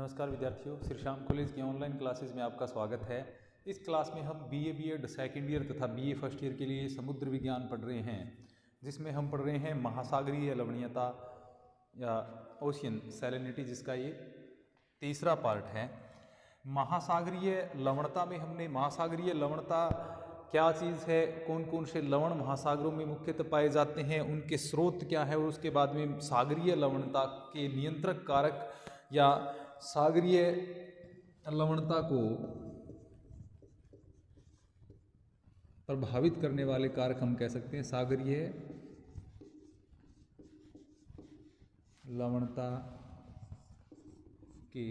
नमस्कार विद्यार्थियों, श्री श्याम कॉलेज की ऑनलाइन क्लासेस में आपका स्वागत है। इस क्लास में हम बीए बीएड सेकेंड ईयर तथा बीए फर्स्ट ईयर के लिए समुद्र विज्ञान पढ़ रहे हैं, जिसमें हम पढ़ रहे हैं महासागरीय लवणीयता या ओशियन सैलिनिटी, जिसका ये तीसरा पार्ट है। महासागरीय लवणता में हमने महासागरीय लवणता क्या चीज़ है, कौन कौन से लवण महासागरों में मुख्यतः पाए जाते हैं, उनके स्रोत क्या है, और उसके बाद में सागरीय लवणता के नियंत्रक कारक या सागरीय लवणता को प्रभावित करने वाले कारक हम कह सकते हैं सागरीय लवणता के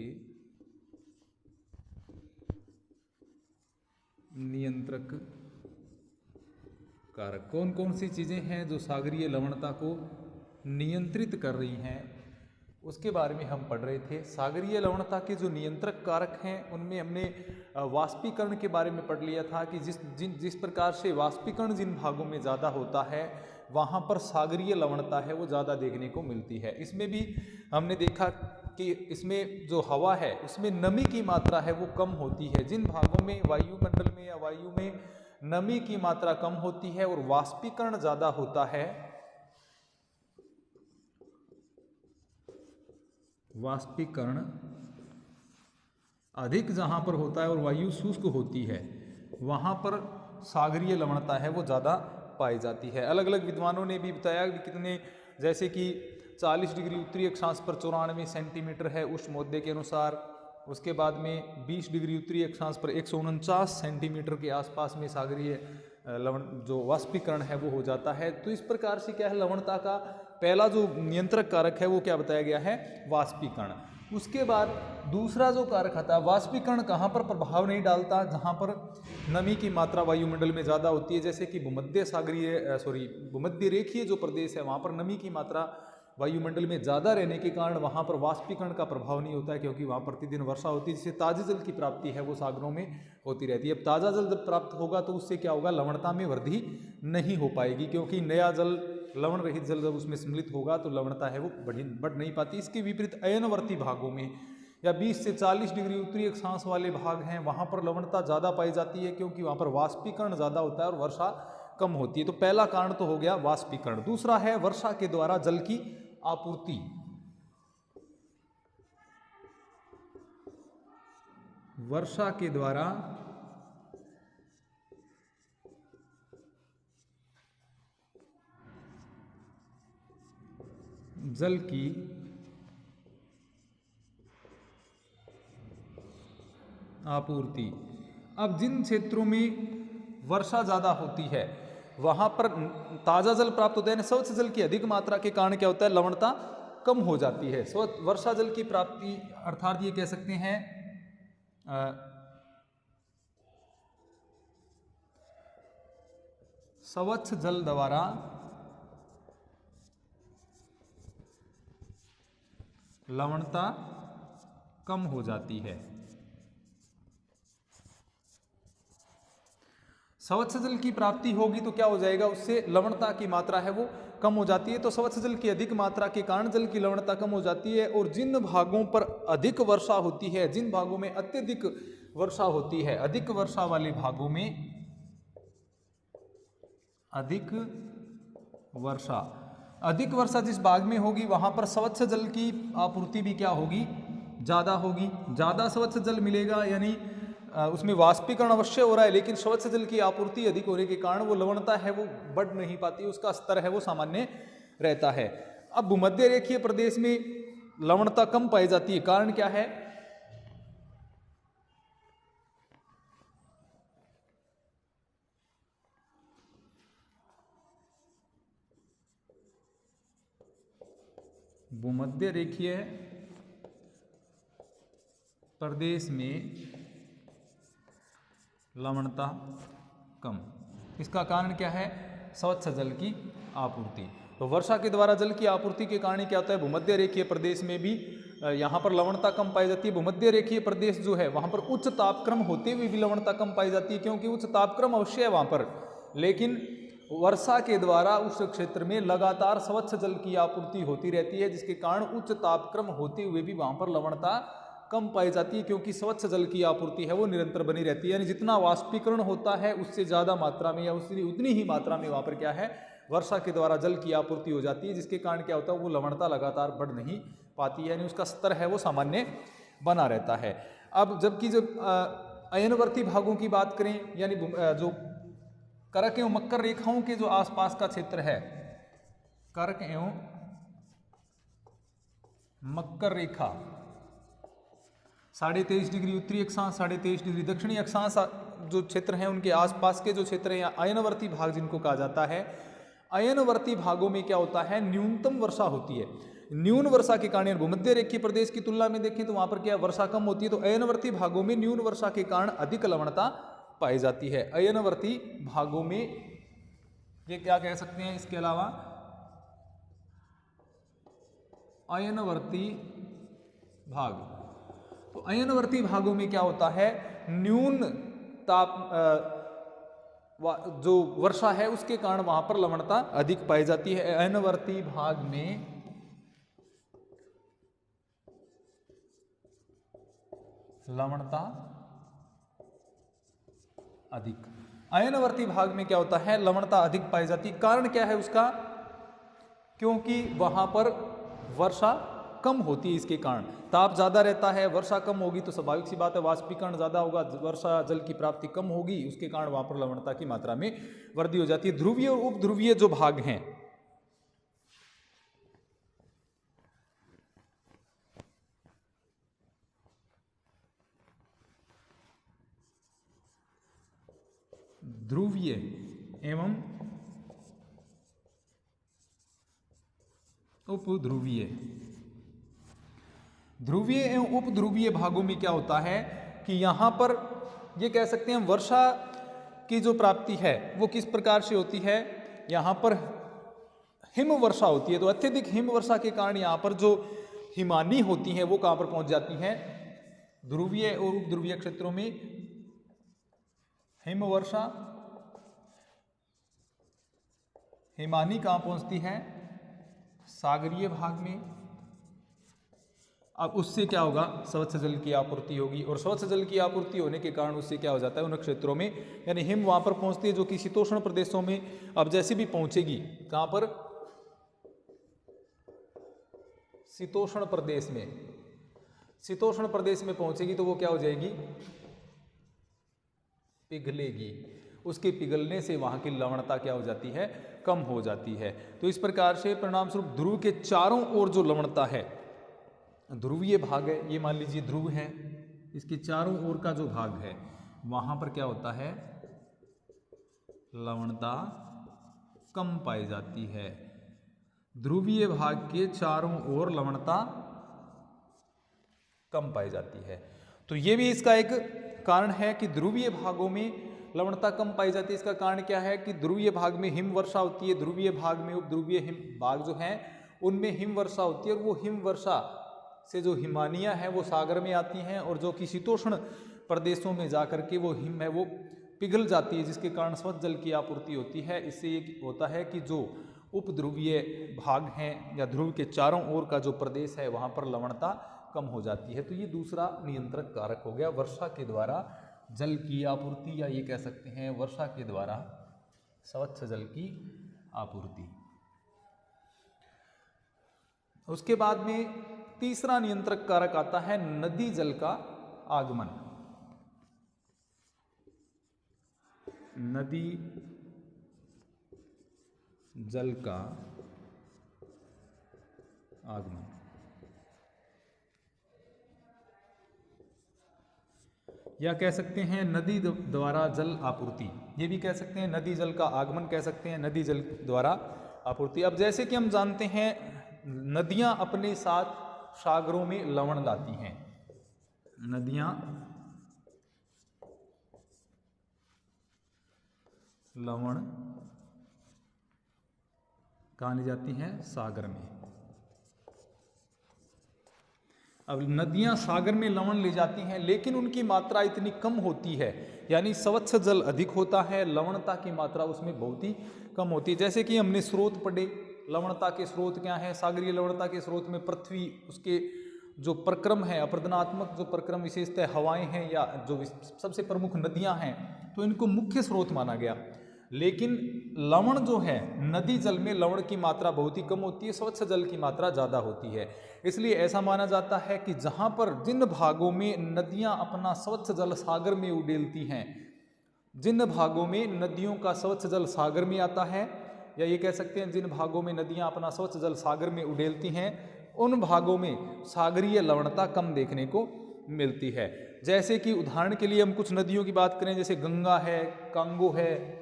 नियंत्रक कारक। कौन कौन सी चीज़ें हैं जो सागरीय लवणता को नियंत्रित कर रही हैं, उसके बारे में हम पढ़ रहे थे। सागरीय लवणता के जो नियंत्रक कारक हैं उनमें हमने वाष्पीकरण के बारे में पढ़ लिया था कि जिस प्रकार से वाष्पीकरण जिन भागों में ज़्यादा होता है वहाँ पर सागरीय लवणता है वो ज़्यादा देखने को मिलती है। इसमें भी हमने देखा कि इसमें जो हवा है उसमें नमी की मात्रा है वो कम होती है। जिन भागों में वायुमंडल में या वायु में नमी की मात्रा कम होती है और वाष्पीकरण ज़्यादा होता है, वाष्पीकरण अधिक जहाँ पर होता है और वायु शुष्क होती है, वहाँ पर सागरीय लवणता है वो ज़्यादा पाई जाती है। अलग अलग विद्वानों ने भी बताया कि कितने, जैसे कि 40 डिग्री उत्तरी अक्षांश पर 94 सेंटीमीटर है उष्णोदय के अनुसार, उसके बाद में 20 डिग्री उत्तरी अक्षांश पर 149 सेंटीमीटर के आसपास में सागरीय लवण जो वाष्पीकरण है वो हो जाता है। तो इस प्रकार से क्या है, लवणता का पहला जो नियंत्रक कारक है वो क्या बताया गया है, वाष्पीकरण। उसके बाद दूसरा जो कारक आता है, वाष्पीकरण कहाँ पर प्रभाव नहीं डालता, जहाँ पर नमी की मात्रा वायुमंडल में ज़्यादा होती है, जैसे कि भूमध्य रेखीय जो प्रदेश है वहाँ पर नमी की मात्रा वायुमंडल में ज़्यादा रहने के कारण वहाँ पर वाष्पीकरण का प्रभाव नहीं होता है, क्योंकि वहाँ प्रतिदिन वर्षा होती है, जिससे ताज़े जल की प्राप्ति है वो सागरों में होती रहती है। अब ताज़ा जल जब प्राप्त होगा तो उससे क्या होगा, लवणता में वृद्धि नहीं हो पाएगी, क्योंकि नया जल, लवण रहित जल जब उसमें सम्मिलित होगा तो लवणता है वो बढ़ नहीं पाती। इसके विपरीत अयनवर्ती भागों में या 20 से 40 डिग्री उत्तरी अक्षांश वाले भाग हैं वहाँ पर लवणता ज़्यादा पाई जाती है, क्योंकि वहाँ पर वाष्पीकरण ज़्यादा होता है और वर्षा कम होती है। तो पहला कारण तो हो गया वाष्पीकरण। दूसरा है वर्षा के द्वारा जल की आपूर्ति। वर्षा के द्वारा जल की आपूर्ति। अब जिन क्षेत्रों में वर्षा ज़्यादा होती है वहाँ पर ताज़ा जल प्राप्त होता है, यानी स्वच्छ जल की अधिक मात्रा के कारण क्या होता है, लवणता कम हो जाती है। वर्षा जल की प्राप्ति अर्थात ये कह सकते हैं स्वच्छ जल द्वारा लवणता कम हो जाती है। स्वच्छ जल की प्राप्ति होगी तो क्या हो जाएगा, उससे लवणता की मात्रा है वो कम हो जाती है। तो स्वच्छ जल की अधिक मात्रा के कारण जल की लवणता कम हो जाती है। और जिन भागों पर अधिक वर्षा होती है, जिन भागों में अत्यधिक वर्षा होती है, अधिक वर्षा वाले भागों में अधिक वर्षा जिस भाग में होगी वहां पर स्वच्छ जल की आपूर्ति भी क्या होगी, ज़्यादा होगी। ज़्यादा स्वच्छ जल मिलेगा, यानी उसमें वाष्पीकरण अवश्य हो रहा है, लेकिन स्वच्छ जल की आपूर्ति अधिक होने के कारण वो लवणता है वो बढ़ नहीं पाती, उसका स्तर है वो सामान्य रहता है। अब भूमध्य रेखीय प्रदेश में लवणता कम पाई जाती है, कारण क्या है, भूमध्य रेखीय प्रदेश में लवणता कम। इसका कारण क्या है, स्वच्छ जल की आपूर्ति। तो वर्षा के द्वारा जल की आपूर्ति के कारण क्या होता है, भूमध्य रेखीय प्रदेश में भी यहाँ पर लवणता कम पाई जाती है। भूमध्य रेखीय प्रदेश जो है वहाँ पर उच्च तापक्रम होते हुए भी लवणता कम पाई जाती है, क्योंकि उच्च तापक्रम अवश्य है वहाँ पर, लेकिन वर्षा के द्वारा उस क्षेत्र में लगातार स्वच्छ जल की आपूर्ति होती रहती है, जिसके कारण उच्च तापक्रम होते हुए भी वहाँ पर लवणता कम पाई जाती है, क्योंकि स्वच्छ जल की आपूर्ति है वो निरंतर बनी रहती है। यानी जितना वाष्पीकरण होता है उससे ज़्यादा मात्रा में या उससे उतनी ही मात्रा में वहाँ पर क्या है, वर्षा के द्वारा जल की आपूर्ति हो जाती है, जिसके कारण क्या होता है, वो लवणता लगातार बढ़ नहीं पाती है, यानी उसका स्तर है वो सामान्य बना रहता है। अब जबकि जब अयनवर्ती भागों की बात करें, यानी जो करक एवं मकर रेखाओं के जो आसपास का क्षेत्र है, करक एवं मकर रेखा 23.5 डिग्री उत्तरी अक्षांश, 23.5 डिग्री दक्षिणी अक्षांश जो क्षेत्र हैं उनके आसपास के जो क्षेत्र हैं, अयनवर्ती भाग जिनको कहा जाता है, अयनवर्ती भागों में क्या होता है, न्यूनतम वर्षा होती है। न्यून वर्षा के कारण भूमध्य रेखीय प्रदेश की तुलना में देखें तो वहां पर क्या वर्षा कम होती है, तो अयनवर्ती भागों में न्यून वर्षा के कारण अधिक लवणता पाई जाती है। अयनवर्ती भागों में ये क्या कह सकते हैं, इसके अलावा अयनवर्ती भाग, तो अयनवर्ती भागों में क्या होता है, न्यून ताप जो वर्षा है उसके कारण वहां पर लवणता अधिक पाई जाती है। अयनवर्ती भाग में लवणता अधिक, अयनवर्ती भाग में क्या होता है, लवणता अधिक पाई जाती है। कारण क्या है उसका, क्योंकि वहां पर वर्षा कम होती है, इसके कारण ताप ज़्यादा रहता है, वर्षा कम होगी तो स्वाभाविक सी बात है वाष्पीकरण ज़्यादा होगा, वर्षा जल की प्राप्ति कम होगी, उसके कारण वहाँ पर लवणता की मात्रा में वृद्धि हो जाती है। ध्रुवीय और उपध्रुवीय जो भाग हैं, ध्रुवीय एवं उपध्रुवीय, ध्रुवीय एवं उपध्रुवीय भागों में क्या होता है कि यहाँ पर ये कह सकते हैं वर्षा की जो प्राप्ति है वो किस प्रकार से होती है, यहाँ पर हिम वर्षा होती है, तो अत्यधिक हिम वर्षा के कारण यहाँ पर जो हिमानी होती हैं वो कहाँ पर पहुँच जाती हैं, ध्रुवीय और उपध्रुवीय क्षेत्रों में हिम वर्षा, हिमानी कहाँ पहुँचती है, सागरीय भाग में। अब उससे क्या होगा, स्वच्छ जल की आपूर्ति होगी, और स्वच्छ जल की आपूर्ति होने के कारण उससे क्या हो जाता है, उन क्षेत्रों में यानी हिम वहाँ पर पहुँचती है जो कि शीतोष्ण प्रदेशों में अब जैसे भी पहुँचेगी, कहाँ पर, शीतोष्ण प्रदेश में, शीतोष्ण प्रदेश में पहुँचेगी तो वो क्या हो जाएगी, पिघलेगी, उसके पिघलने से वहाँ की लवणता क्या हो जाती है, कम हो जाती है। तो इस प्रकार से परिणाम स्वरूप ध्रुव के चारों ओर जो लवणता है, ध्रुवीय भाग है, ये मान लीजिए ध्रुव है, इसके चारों ओर का जो भाग है वहां पर क्या होता है, लवणता कम पाई जाती है। ध्रुवीय भाग के चारों ओर लवणता कम पाई जाती है। तो ये भी इसका एक कारण है कि ध्रुवीय भागों में लवणता कम पाई जाती है। इसका कारण क्या है कि ध्रुवीय भाग में हिम वर्षा होती है, ध्रुवीय भाग में उपध्रुवीय हिम भाग जो हैं उनमें हिम वर्षा होती है, और वो हिम वर्षा से जो हिमानियाँ हैं वो सागर में आती हैं, और जो कि शीतोष्ण प्रदेशों में जाकर के वो हिम है वो पिघल जाती है, जिसके कारण स्वच्छ जल की आपूर्ति होती है। इससे ये होता है कि जो उपध्रुवीय भाग हैं या ध्रुव के चारों ओर का जो प्रदेश है वहाँ पर लवणता कम हो जाती है। तो ये दूसरा नियंत्रक कारक हो गया, वर्षा के द्वारा जल की आपूर्ति, या ये कह सकते हैं वर्षा के द्वारा स्वच्छ जल की आपूर्ति। उसके बाद में तीसरा नियंत्रक कारक आता है नदी जल का आगमन। नदी जल का आगमन, या कह सकते हैं नदी द्वारा जल आपूर्ति, ये भी कह सकते हैं नदी जल का आगमन, कह सकते हैं नदी जल द्वारा आपूर्ति। अब जैसे कि हम जानते हैं नदियां अपने साथ सागरों में लवण लाती हैं, नदियां लवण कहाँ ले जाती हैं, सागर में। अब नदियां सागर में लवण ले जाती हैं, लेकिन उनकी मात्रा इतनी कम होती है, यानी स्वच्छ जल अधिक होता है, लवणता की मात्रा उसमें बहुत ही कम होती है। जैसे कि हमने स्रोत पढ़े, लवणता के स्रोत क्या हैं, सागरीय लवणता के स्रोत में पृथ्वी, उसके जो प्रक्रम है, अपरदनात्मक जो प्रक्रम विशेषतः हवाएं हैं या जो सबसे प्रमुख नदियां हैं, तो इनको मुख्य स्रोत माना गया। लेकिन लवण जो है, नदी जल में लवण की मात्रा बहुत ही कम होती है, स्वच्छ जल की मात्रा ज़्यादा होती है। इसलिए ऐसा माना जाता है कि जहाँ पर जिन भागों में नदियाँ अपना स्वच्छ जल सागर में उड़ेलती हैं, जिन भागों में नदियों का स्वच्छ जल सागर में आता है, या ये कह सकते हैं जिन भागों में नदियाँ अपना स्वच्छ जल सागर में उड़ेलती हैं, उन भागों में सागरीय लवणता कम देखने को मिलती है। जैसे कि उदाहरण के लिए हम कुछ नदियों की बात करें, जैसे गंगा है, कांगो है,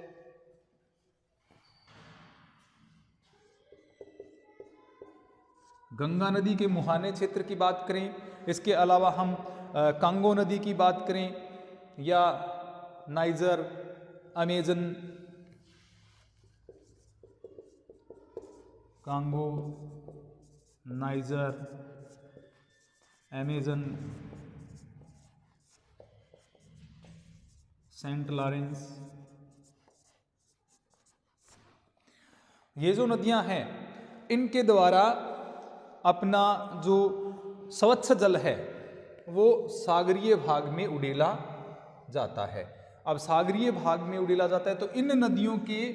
गंगा नदी के मुहाने क्षेत्र की बात करें, इसके अलावा हम कांगो नदी की बात करें, या Niger, Amazon, Congo, Niger, Amazon, Saint Lawrence, ये जो नदियां हैं, इनके द्वारा अपना जो स्वच्छ जल है वो सागरीय भाग में उड़ेला जाता है। अब सागरीय भाग में उड़ेला जाता है तो इन नदियों के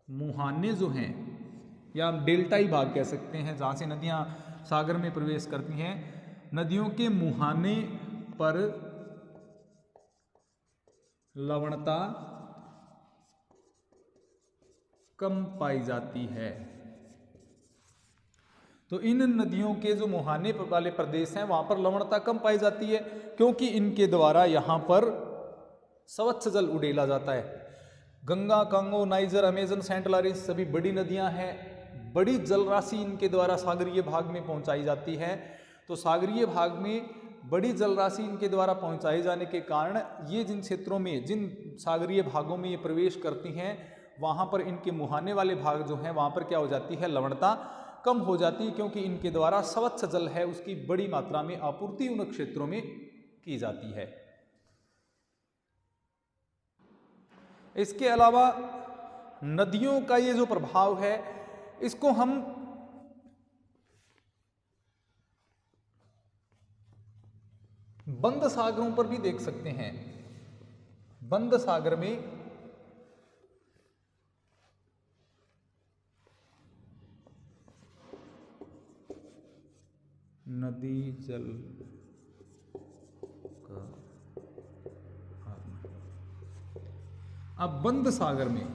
मुहाने जो हैं, या हम डेल्टाई भाग कह सकते हैं, जहाँ से नदियाँ सागर में प्रवेश करती हैं, नदियों के मुहाने पर लवणता कम पाई जाती है। तो इन नदियों के जो मुहाने वाले प्रदेश हैं वहाँ पर लवणता कम पाई जाती है, क्योंकि इनके द्वारा यहाँ पर स्वच्छ जल उड़ेला जाता है। Ganga, Congo, Niger, Amazon, Saint Lawrence सभी बड़ी नदियाँ हैं, बड़ी जल राशि इनके द्वारा सागरीय भाग में पहुँचाई जाती है। तो सागरीय भाग में बड़ी जल राशि इनके द्वारा पहुँचाए जाने के कारण ये जिन क्षेत्रों में, जिन सागरीय भागों में ये प्रवेश करती हैं, वहाँ पर इनके मुहाने वाले भाग जो हैं वहाँ पर क्या हो जाती है, लवणता कम हो जाती है, क्योंकि इनके द्वारा स्वच्छ जल है उसकी बड़ी मात्रा में आपूर्ति उन क्षेत्रों में की जाती है। इसके अलावा नदियों का ये जो प्रभाव है इसको हम बंद सागरों पर भी देख सकते हैं। बंद सागर में नदी जल का आगमन। अब बंद सागर में,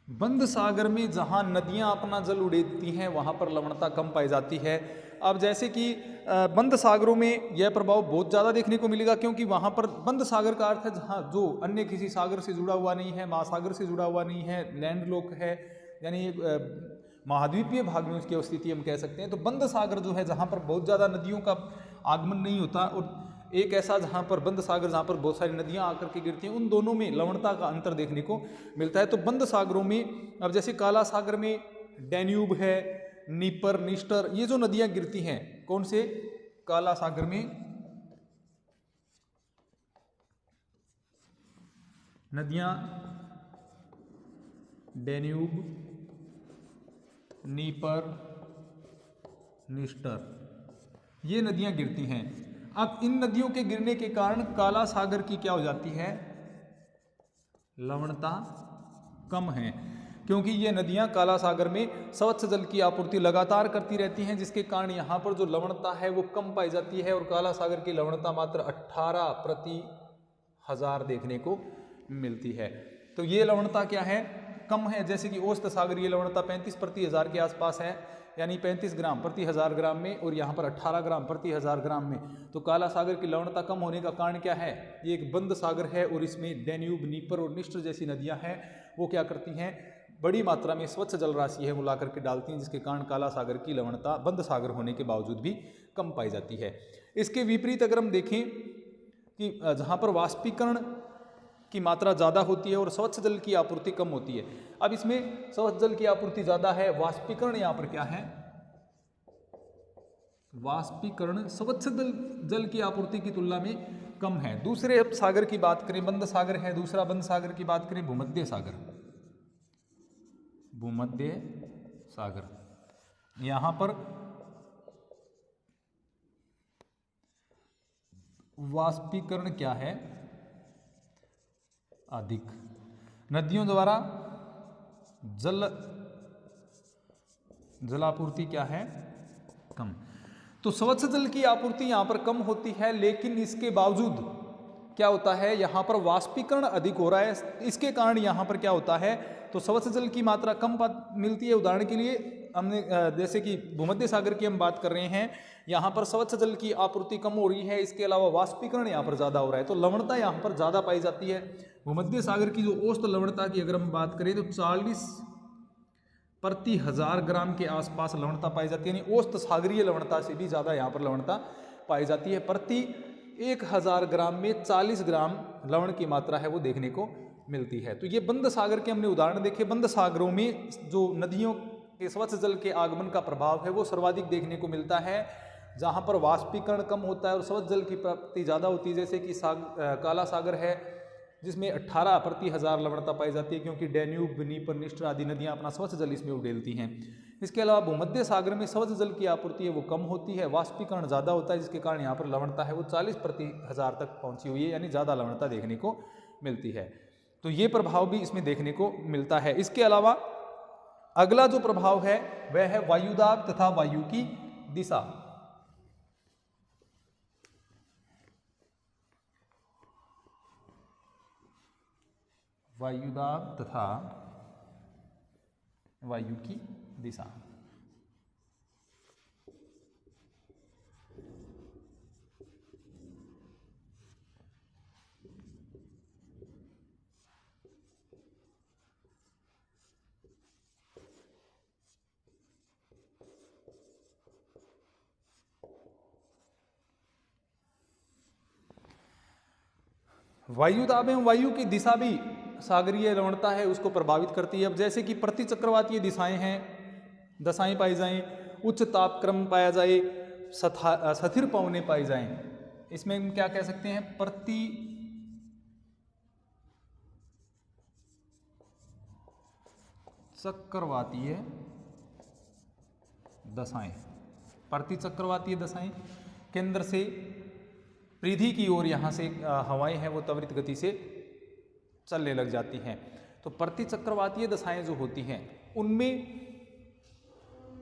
बंद सागर में जहां नदियां अपना जल उड़ेलती हैं वहां पर लवणता कम पाई जाती है। अब जैसे कि बंद सागरों में यह प्रभाव बहुत ज़्यादा देखने को मिलेगा, क्योंकि वहां पर बंद सागर का अर्थ है जहां जो अन्य किसी सागर से जुड़ा हुआ नहीं है, महासागर से जुड़ा हुआ नहीं है, लैंड लॉक है, यानी महाद्वीपीय भाग में उसकी स्थिति हम कह सकते हैं। तो बंद सागर जो है जहाँ पर बहुत ज़्यादा नदियों का आगमन नहीं होता, और एक ऐसा जहाँ पर बंद सागर जहाँ पर बहुत सारी नदियाँ आकर के गिरती हैं, उन दोनों में लवणता का अंतर देखने को मिलता है। तो बंद सागरों में, अब जैसे काला सागर में डैन्यूब है, नीपर, निस्टर, ये जो नदियाँ गिरती हैं, कौन से, काला सागर में नदियाँ डैन्यूब, नीपर, निस्टर, ये नदियां गिरती हैं। अब इन नदियों के गिरने के कारण काला सागर की क्या हो जाती है, लवणता कम है, क्योंकि ये नदियां काला सागर में स्वच्छ जल की आपूर्ति लगातार करती रहती हैं, जिसके कारण यहाँ पर जो लवणता है वो कम पाई जाती है। और काला सागर की लवणता मात्र 18/1000 देखने को मिलती है। तो ये लवणता क्या है, कम है। जैसे कि औसत सागरीय लवणता 35/1000 के आसपास है, यानी 35 ग्राम प्रति 1000 ग्राम में, और यहाँ पर 18 ग्राम प्रति 1000 ग्राम में। तो काला सागर की लवणता कम होने का कारण क्या है, ये एक बंद सागर है और इसमें डैन्यूब, नीपर और निस्टर जैसी नदियाँ हैं, वो क्या करती हैं, बड़ी मात्रा में स्वच्छ जल राशि है वो ला करके डालती हैं, जिसके कारण काला सागर की लवणता बंद सागर होने के बावजूद भी कम पाई जाती है। इसके विपरीत अगर हम देखें कि जहाँ पर वाष्पीकरण की मात्रा ज़्यादा होती है और स्वच्छ जल की आपूर्ति कम होती है। अब इसमें स्वच्छ जल की आपूर्ति ज़्यादा है, वाष्पीकरण यहाँ पर क्या है, वाष्पीकरण स्वच्छ जल की आपूर्ति की तुलना में कम है। दूसरे अब सागर की बात करें, बंद सागर है, दूसरा बंद सागर की बात करें भूमध्य सागर। भूमध्य सागर। यहाँ पर वाष्पीकरण क्या है? अधिक। नदियों द्वारा जलापूर्ति क्या है? कम। तो स्वच्छ जल की आपूर्ति यहाँ पर कम होती है, लेकिन इसके बावजूद क्या होता है, यहाँ पर वाष्पीकरण अधिक हो रहा है। इसके कारण यहाँ पर क्या होता है, तो स्वच्छ जल की मात्रा कम मिलती है। उदाहरण के लिए हमने जैसे कि भूमध्य सागर की हम बात कर रहे हैं, यहाँ पर स्वच्छ जल की आपूर्ति कम हो रही है, इसके अलावा वाष्पीकरण यहाँ पर ज़्यादा हो रहा है, तो लवणता यहाँ पर ज़्यादा पाई जाती है। भूमध्य सागर की जो औसत लवणता की अगर हम बात करें तो 40 प्रति 1000 ग्राम के आसपास लवणता पाई जाती है, यानी औसत सागरीय लवणता से भी ज़्यादा यहाँ पर लवणता पाई जाती है। प्रति 1000 ग्राम में 40 ग्राम लवण की मात्रा है वो देखने को मिलती है। तो ये बंद सागर के हमने उदाहरण देखे। बंद सागरों में जो नदियों के स्वच्छ जल के आगमन का प्रभाव है वो सर्वाधिक देखने को मिलता है, जहाँ पर वाष्पीकरण कम होता है और स्वच्छ जल की प्राप्ति ज़्यादा होती है। जैसे कि काला सागर है, जिसमें 18 प्रति 1000 लवणता पाई जाती है, क्योंकि डैन्यूब, दनीपर, निस्टर आदि नदियाँ अपना स्वच्छ जल इसमें उड़ेलती हैं। इसके अलावा भूमध्य सागर में स्वच्छ जल की आपूर्ति है वो कम होती है, वाष्पीकरण ज़्यादा होता है, जिसके कारण यहाँ पर लवणता है वो 40 प्रति 1000 तक पहुँची हुई है, यानी ज़्यादा लवणता देखने को मिलती है। तो ये प्रभाव भी इसमें देखने को मिलता है। इसके अलावा अगला जो प्रभाव है वह है वायुदाब तथा वायु की दिशा। वायुदाब तथा वायु की दिशा। वायुदाब एवं वायु की दिशा भी सागरीय लवणता है उसको प्रभावित करती है। अब जैसे कि प्रतिचक्रवातीय दिशाएं हैं, दशाएं पाई जाएं, उच्च तापक्रम पाया जाए, स्थिर पवनें पाई जाएं, इसमें हम क्या कह सकते हैं, प्रति चक्रवातीय दशाएं। प्रतिचक्रवातीय दशाएं केंद्र से परिधि की ओर यहाँ से हवाएं हैं वो त्वरित गति से चलने लग जाती हैं। तो प्रतिचक्रवातीय दशाएं जो होती हैं उनमें,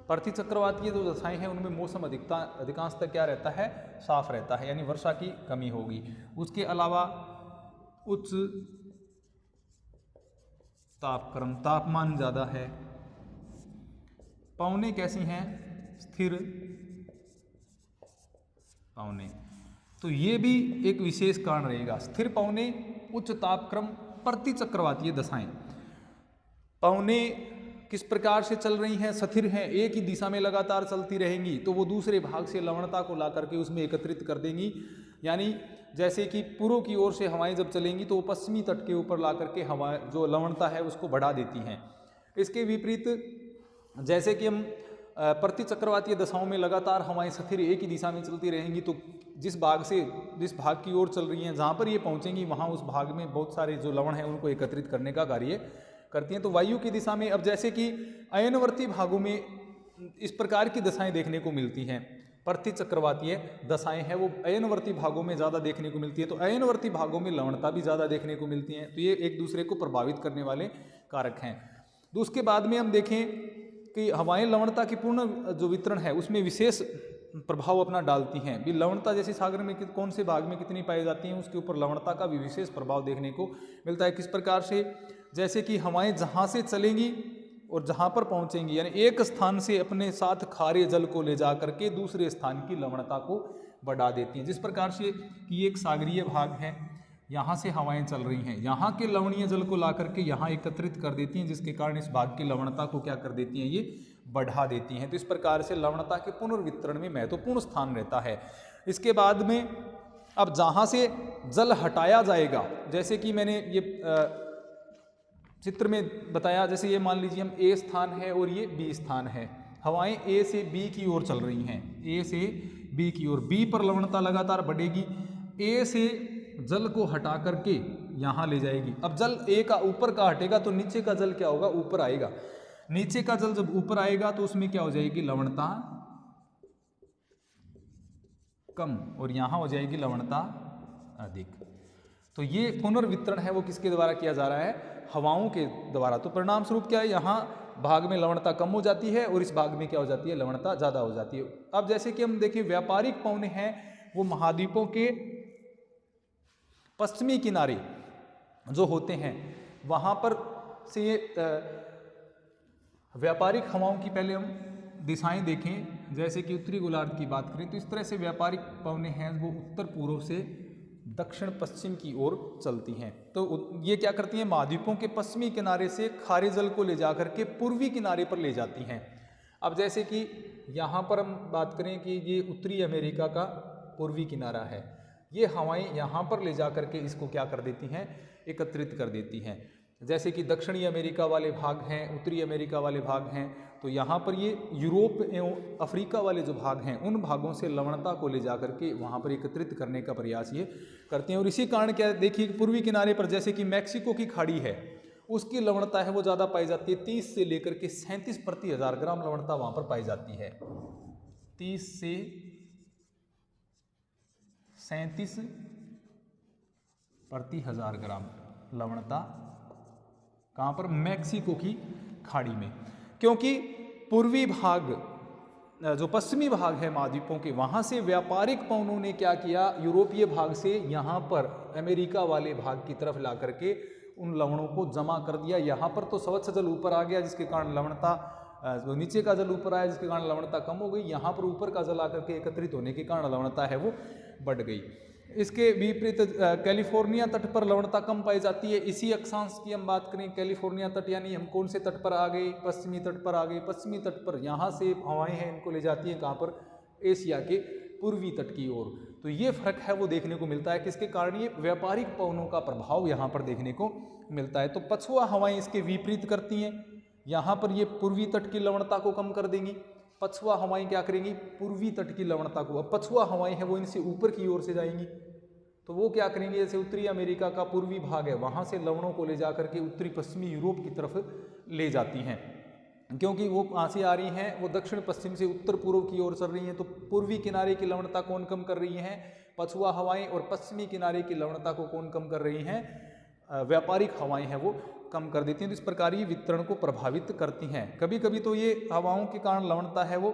प्रतिचक्रवातीय जो दशाएं हैं उनमें मौसम अधिकांशतः क्या रहता है, साफ रहता है, यानी वर्षा की कमी होगी। उसके अलावा उच्च तापक्रम, तापमान ज़्यादा है, पवनें कैसी हैं, स्थिर पवनें। तो ये भी एक विशेष कारण रहेगा, स्थिर पवनें, उच्च तापक्रम, प्रतिचक्रवातीय दशाएं। पवनें किस प्रकार से चल रही हैं, स्थिर हैं, एक ही दिशा में लगातार चलती रहेंगी, तो वो दूसरे भाग से लवणता को ला करके उसमें एकत्रित कर देंगी। यानी जैसे कि पूर्व की ओर से हवाएं जब चलेंगी तो वो पश्चिमी तट के ऊपर ला करके हवा जो लवणता है उसको बढ़ा देती हैं। इसके विपरीत जैसे कि हम प्रतिचक्रवातीय दशाओं में लगातार हवाएं स्थिर एक ही दिशा में चलती रहेंगी, तो जिस भाग की ओर चल रही हैं, जहाँ पर ये पहुँचेंगी वहाँ उस भाग में बहुत सारे जो लवण हैं उनको एकत्रित करने का कार्य करती हैं। तो वायु की दिशा में अब जैसे कि अयनवर्ती भागों में इस प्रकार की दशाएं देखने को मिलती हैं, प्रतिचक्रवातीय दशाएं हैं वो अयनवर्ती भागों में ज़्यादा देखने को मिलती है। तो अयनवर्ती भागों में लवणता भी ज़्यादा देखने को मिलती है। तो ये एक दूसरे को प्रभावित करने वाले कारक हैं। तो उसके बाद में हम देखें कि हवाएं लवणता की पूर्ण जो वितरण है उसमें विशेष प्रभाव अपना डालती हैं। भी लवणता जैसे सागर में कौन से भाग में कितनी पाई जाती हैं उसके ऊपर लवणता का भी विशेष प्रभाव देखने को मिलता है। किस प्रकार से, जैसे कि हवाएं जहाँ से चलेंगी और जहाँ पर पहुँचेंगी, यानी एक स्थान से अपने साथ खारे जल को ले जा करके दूसरे स्थान की लवणता को बढ़ा देती हैं। जिस प्रकार से कि एक सागरीय भाग है, यहाँ से हवाएं चल रही हैं, यहाँ के लवणीय जल को ला करके यहाँ एकत्रित कर देती हैं, जिसके कारण इस भाग की लवणता को क्या कर देती हैं, ये बढ़ा देती हैं। तो इस प्रकार से लवणता के पुनर्वितरण में महत्वपूर्ण स्थान रहता है। इसके बाद में अब जहाँ से जल हटाया जाएगा, जैसे कि मैंने ये चित्र में बताया, जैसे ये मान लीजिए हम ए स्थान है और ये बी स्थान है, हवाएं ए से बी की ओर चल रही हैं, ए से बी की ओर, बी पर लवणता लगातार बढ़ेगी, ए से जल को हटा करके यहाँ ले जाएगी। अब जल ए का ऊपर का हटेगा तो नीचे का जल क्या होगा, ऊपर आएगा। नीचे का जल जब ऊपर आएगा तो उसमें क्या हो जाएगी, लवणता कम, और यहां हो जाएगी लवणता अधिक। तो ये पुनर्वितरण है वो किसके द्वारा किया जा रहा है, हवाओं के द्वारा। तो परिणाम स्वरूप क्या है, यहाँ भाग में लवणता कम हो जाती है और इस भाग में क्या हो जाती है, लवणता ज़्यादा हो जाती है। अब जैसे कि हम देखिए व्यापारिक पवने हैं वो महाद्वीपों के पश्चिमी किनारे जो होते हैं वहाँ पर से व्यापारिक हवाओं की पहले हम दिशाएं देखें। जैसे कि उत्तरी गोलार्ध की बात करें तो इस तरह से व्यापारिक पवनें हैं वो उत्तर पूर्व से दक्षिण पश्चिम की ओर चलती हैं। तो ये क्या करती हैं, महाद्वीपों के पश्चिमी किनारे से खारे जल को ले जाकर के पूर्वी किनारे पर ले जाती हैं। अब जैसे कि यहाँ पर हम बात करें कि ये उत्तरी अमेरिका का पूर्वी किनारा है, ये हवाएं यहाँ पर ले जाकर के इसको क्या कर देती हैं, एकत्रित कर देती हैं। जैसे कि दक्षिणी अमेरिका वाले भाग हैं, उत्तरी अमेरिका वाले भाग हैं, तो यहाँ पर ये यूरोप एवं अफ्रीका वाले जो भाग हैं उन भागों से लवणता को ले जाकर के वहाँ पर एकत्रित करने का प्रयास ये करते हैं। और इसी कारण क्या देखिए पूर्वी किनारे पर जैसे कि मैक्सिको की खाड़ी है उसकी लवणता है वो ज़्यादा पाई जाती है, 30 से लेकर के 37 प्रति 1000 ग्राम लवणता वहाँ पर पाई जाती है। 30 से 37 प्रति 1000 ग्राम लवणता कहाँ पर, मैक्सिको की खाड़ी में। क्योंकि पूर्वी भाग जो पश्चिमी भाग है महाद्वीपों के वहाँ से व्यापारिक पवनों ने क्या किया, यूरोपीय भाग से यहाँ पर अमेरिका वाले भाग की तरफ ला करके उन लवणों को जमा कर दिया। यहाँ पर तो स्वच्छ जल ऊपर आ गया जिसके कारण लवणता, नीचे का जल ऊपर आया जिसके कारण लवणता कम हो गई, यहाँ पर ऊपर का जल आकर के एकत्रित होने के कारण लवणता है वो बढ़ गई। इसके विपरीत कैलिफोर्निया तट पर लवणता कम पाई जाती है। इसी अक्षांश की हम बात करें, कैलिफोर्निया तट यानी हम कौन से तट पर आ गए, पश्चिमी तट पर आ गए। पश्चिमी तट पर यहाँ से हवाएं हैं इनको ले जाती हैं कहाँ पर, एशिया के पूर्वी तट की ओर। तो ये फर्क है वो देखने को मिलता है, किसके कारण, ये व्यापारिक पवनों का प्रभाव यहाँ पर देखने को मिलता है। तो पछुआ हवाएं इसके विपरीत करती हैं, यहाँ पर ये पूर्वी तट की लवणता को कम कर देंगी, पछुआ हवाएं क्या करेंगी, पूर्वी तट की लवणता को। अब पछुआ हवाएं हैं वो इनसे ऊपर की ओर से जाएंगी तो वो क्या करेंगे, जैसे उत्तरी अमेरिका का पूर्वी भाग है वहाँ से लवणों को ले जाकर के उत्तरी पश्चिमी यूरोप की तरफ ले जाती हैं। क्योंकि वो कहाँ से आ रही हैं, वो दक्षिण पश्चिम से उत्तर पूर्व की ओर चल रही हैं। तो पूर्वी किनारे की लवणता कौन कम कर रही हैं, पछुआ हवाएं, और पश्चिमी किनारे की लवणता को कौन कम कर रही हैं, व्यापारिक हवाएं हैं वो कम कर देती हैं। तो इस प्रकार ये वितरण को प्रभावित करती हैं। कभी कभी तो ये हवाओं के कारण लवणता है वो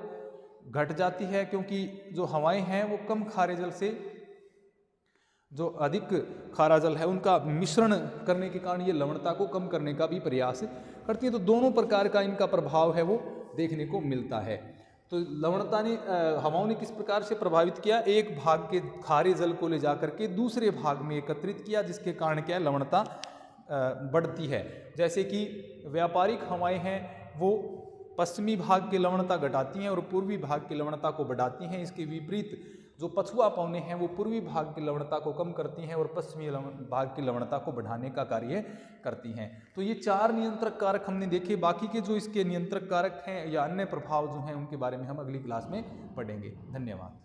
घट जाती है, क्योंकि जो हवाएं हैं वो कम खारे जल से जो अधिक खारा जल है उनका मिश्रण करने के कारण ये लवणता को कम करने का भी प्रयास करती है। तो दोनों प्रकार का इनका प्रभाव है वो देखने को मिलता है। तो लवणता ने हवाओं ने किस प्रकार से प्रभावित किया, एक भाग के खारे जल को ले जाकर के दूसरे भाग में एकत्रित किया, जिसके कारण क्या है, लवणता बढ़ती है। जैसे कि व्यापारिक हवाएं हैं वो पश्चिमी भाग की लवणता घटाती हैं और पूर्वी भाग की लवणता को बढ़ाती हैं। इसके विपरीत जो पछुआ पवनें हैं वो पूर्वी भाग की लवणता को कम करती हैं और पश्चिमी भाग की लवणता को बढ़ाने का कार्य करती हैं। तो ये 4 नियंत्रक कारक हमने देखे। बाकी के जो इसके नियंत्रक कारक हैं या अन्य प्रभाव जो हैं उनके बारे में हम अगली क्लास में पढ़ेंगे। धन्यवाद।